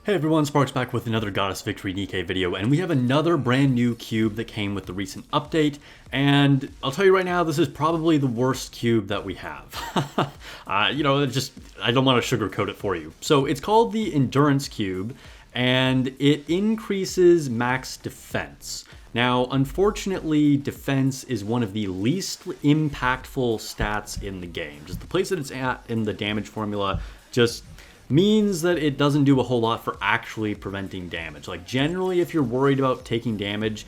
Hey everyone, Sparks back with another Goddess Victory Nikke video, and we have another brand new cube that came with the recent update, and I'll tell you right now, this is probably the worst cube that we have. I don't want to sugarcoat it for you. So it's called the Endurance Cube, and it increases max defense. Now, unfortunately, defense is one of the least impactful stats in the game. Just the place that it's at in the damage formula just means that it doesn't do a whole lot for actually preventing damage. Like generally, if you're worried about taking damage,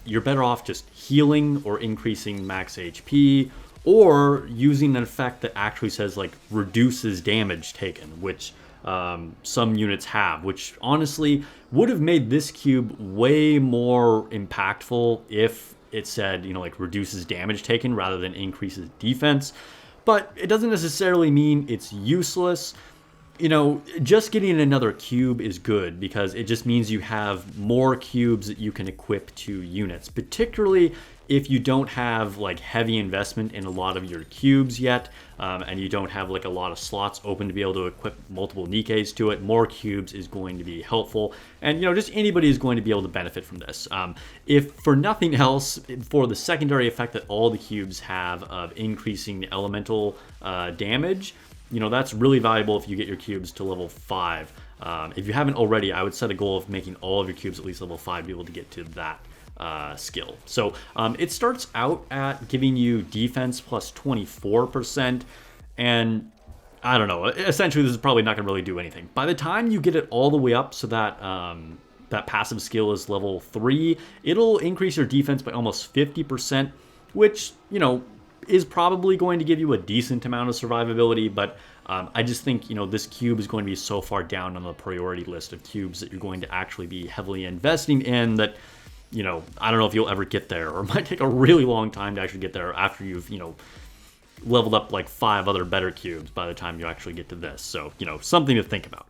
you're better off just healing or increasing max HP, or using an effect that actually says like reduces damage taken, which some units have, which honestly would have made this cube way more impactful if it said, like reduces damage taken rather than increases defense. But it doesn't necessarily mean it's useless. Just getting another cube is good because it just means you have more cubes that you can equip to units, particularly if you don't have like heavy investment in a lot of your cubes yet, and you don't have like a lot of slots open to be able to equip multiple Nikkes to it. More cubes is going to be helpful, and just anybody is going to be able to benefit from this. If for nothing else, for the secondary effect that all the cubes have of increasing the elemental damage, that's really valuable if you get your cubes to level 5. If you haven't already, I would set a goal of making all of your cubes at least level 5 to be able to get to that skill. So it starts out at giving you defense plus 24%, and I don't know, essentially this is probably not going to really do anything. By the time you get it all the way up so that that passive skill is level 3, it'll increase your defense by almost 50%, which, is probably going to give you a decent amount of survivability, but I just think, this cube is going to be so far down on the priority list of cubes that you're going to actually be heavily investing in that, I don't know if you'll ever get there, or it might take a really long time to actually get there after you've, leveled up like 5 other better cubes by the time you actually get to this. So, something to think about.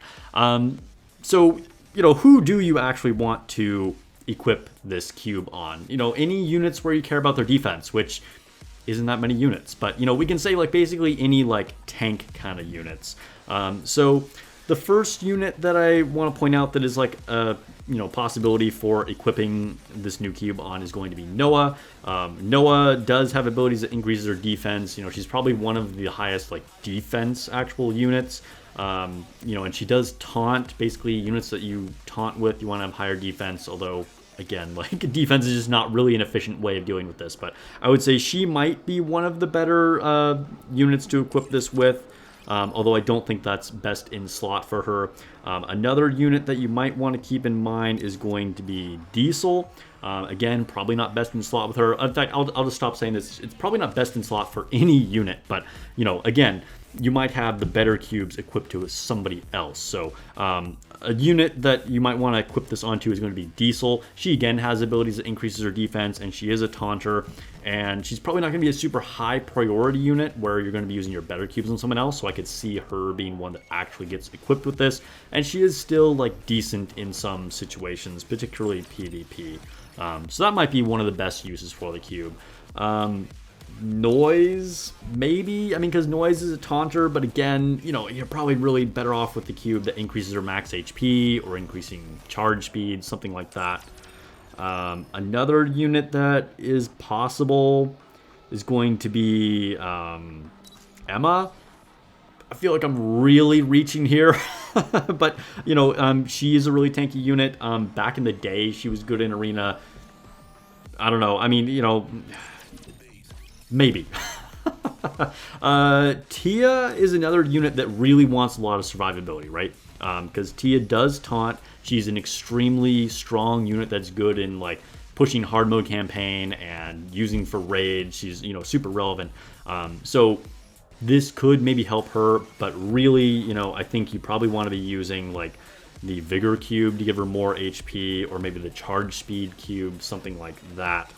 Who do you actually want to equip this cube on? Any units where you care about their defense, which isn't that many units, but we can say like basically any like tank kind of units. So the first unit that I want to point out that is like a possibility for equipping this new cube on is going to be Noah. Noah does have abilities that increases her defense. She's probably one of the highest like defense actual units. And she does taunt. Basically, units that you taunt with, you want to have higher defense, although again, like defense is just not really an efficient way of dealing with this, but I would say she might be one of the better units to equip this with, although I don't think that's best in slot for her. Another unit that you might want to keep in mind is going to be Diesel. Again, probably not best in slot with her. In fact, I'll just stop saying this. It's probably not best in slot for any unit, but again, you might have the better cubes equipped to somebody else. So a unit that you might want to equip this onto is going to be Diesel. She again has abilities that increases her defense, and she is a taunter, and she's probably not going to be a super high priority unit where you're going to be using your better cubes on someone else, so I could see her being one that actually gets equipped with this, and she is still like decent in some situations, particularly PvP. So that might be one of the best uses for the cube. Noise, maybe, because Noise is a taunter, but again, you're probably really better off with the cube that increases her max HP or increasing charge speed, something like that. Another unit that is possible is going to be Emma. I feel like I'm really reaching here, but she is a really tanky unit. Back in the day, she was good in arena. I don't know. Maybe. Tia is another unit that really wants a lot of survivability, right? Because Tia does taunt. She's an extremely strong unit that's good in like pushing hard mode campaign and using for raid. She's super relevant. So this could maybe help her, but really, I think you probably want to be using like the Vigor cube to give her more HP, or maybe the charge speed cube, something like that.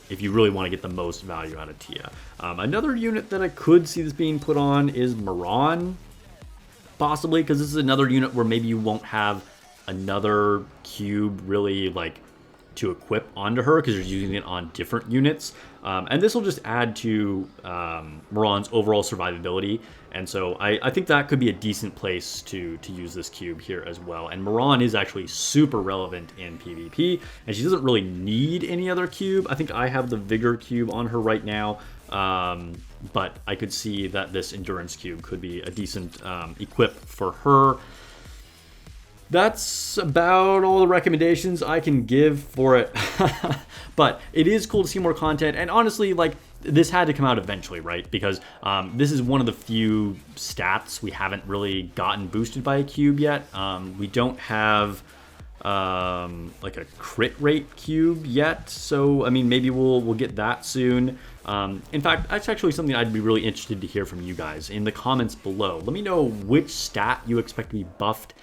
If you really want to get the most value out of Tia. Another unit that I could see this being put on is Moran, possibly, because this is another unit where maybe you won't have another cube really like to equip onto her because you're using it on different units. And this will just add to Moran's overall survivability. And so I think that could be a decent place to use this cube here as well. And Moran is actually super relevant in PvP, and she doesn't really need any other cube. I think I have the Vigor cube on her right now, but I could see that this Endurance cube could be a decent equip for her. That's about all the recommendations I can give for it. But it is cool to see more content, and honestly, like, this had to come out eventually, right? Because this is one of the few stats we haven't really gotten boosted by a cube yet. We don't have like a crit rate cube yet, so I mean, maybe we'll get that soon. In fact, that's actually something I'd be really interested to hear from you guys in the comments below. Let me know which stat you expect to be buffed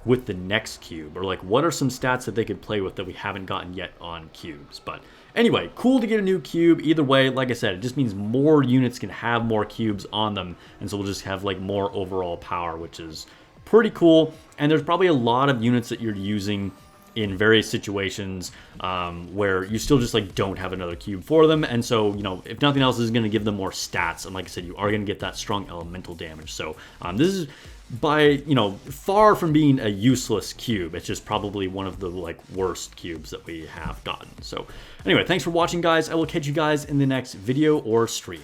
with the next cube, or like what are some stats that they could play with that we haven't gotten yet on cubes. But anyway, cool to get a new cube. Either way, like I said, it just means more units can have more cubes on them, and so we'll just have like more overall power, which is pretty cool. And there's probably a lot of units that you're using in various situations where you still just like don't have another cube for them, and so, you know, if nothing else, this is going to give them more stats, and like I said, you are going to get that strong elemental damage. So this is, by, you know, far from being a useless cube. It's just probably one of the like worst cubes that we have gotten. So anyway, thanks for watching, guys. I will catch you guys in the next video or stream.